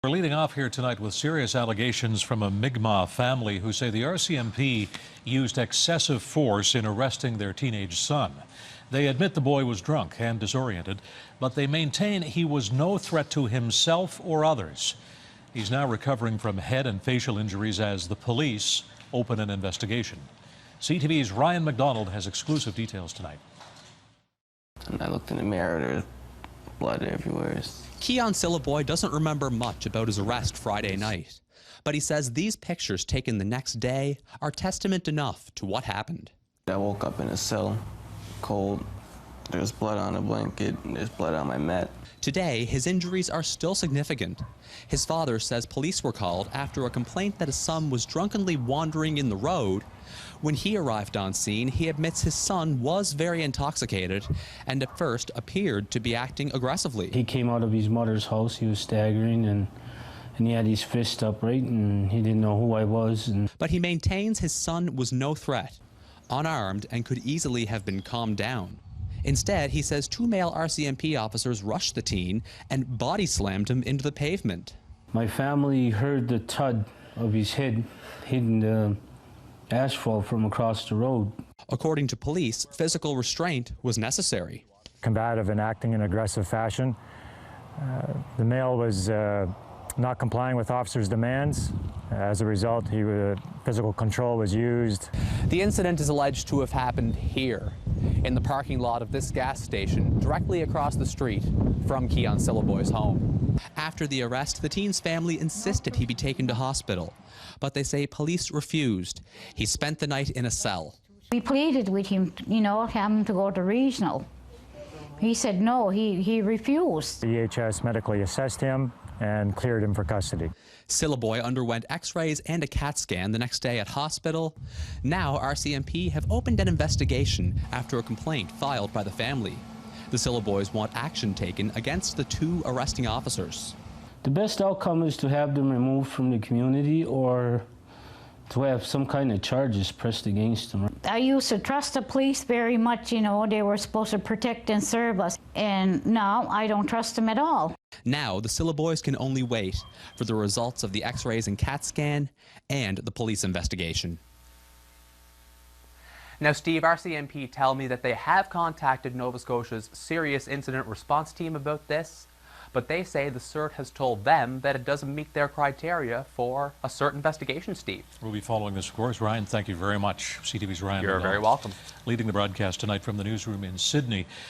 We're leading off here tonight with serious allegations from a Mi'kmaq family who say the RCMP used excessive force in arresting their teenage son. They admit the boy was drunk and disoriented, but they maintain he was no threat to himself or others. He's now recovering from head and facial injuries as the police open an investigation. CTV's Ryan McDonald has exclusive details tonight. And I looked in the mirror, there's blood everywhere. Keon Syllaboy doesn't remember much about his arrest Friday night, but he says these pictures taken the next day are testament enough to what happened. I woke up in a cell, cold. There's blood on a blanket, and there's blood on my mat. Today, his injuries are still significant. His father says police were called after a complaint that his son was drunkenly wandering in the road. When he arrived on scene, he admits his son was very intoxicated and at first appeared to be acting aggressively. He came out of his mother's house, he was staggering and he had his fist upright and he didn't know who I was. But he maintains his son was no threat, unarmed, and could easily have been calmed down. Instead, he says two male RCMP officers rushed the teen and body slammed him into the pavement. My family heard the thud of his head hitting the asphalt from across the road. According to police, physical restraint was necessary. Combative and acting in aggressive fashion. The male was not complying with officers' demands. As a result, physical control was used. The incident is alleged to have happened here, in the parking lot of this gas station, directly across the street from Keon Syllaboy's home. After the arrest, the teen's family insisted he be taken to hospital, but they say police refused. He spent the night in a cell. We pleaded with him, him to go to regional. He said no, he refused. The EHS medically assessed him and cleared him for custody. Syllaboy underwent x-rays and a CAT scan the next day at hospital. Now RCMP have opened an investigation after a complaint filed by the family. The Syllaboys want action taken against the two arresting officers. The best outcome is to have them removed from the community or to have some kind of charges pressed against them. I used to trust the police very much, they were supposed to protect and serve us, and now I don't trust them at all. Now the Syllaboys can only wait for the results of the x-rays and CAT scan and the police investigation. Now, Steve, RCMP tell me that they have contacted Nova Scotia's Serious Incident Response Team about this, but they say the CERT has told them that it doesn't meet their criteria for a CERT investigation, Steve. We'll be following this, of course. Ryan, thank you very much. CTV's Ryan. You're very welcome. Leading the broadcast tonight from the newsroom in Sydney.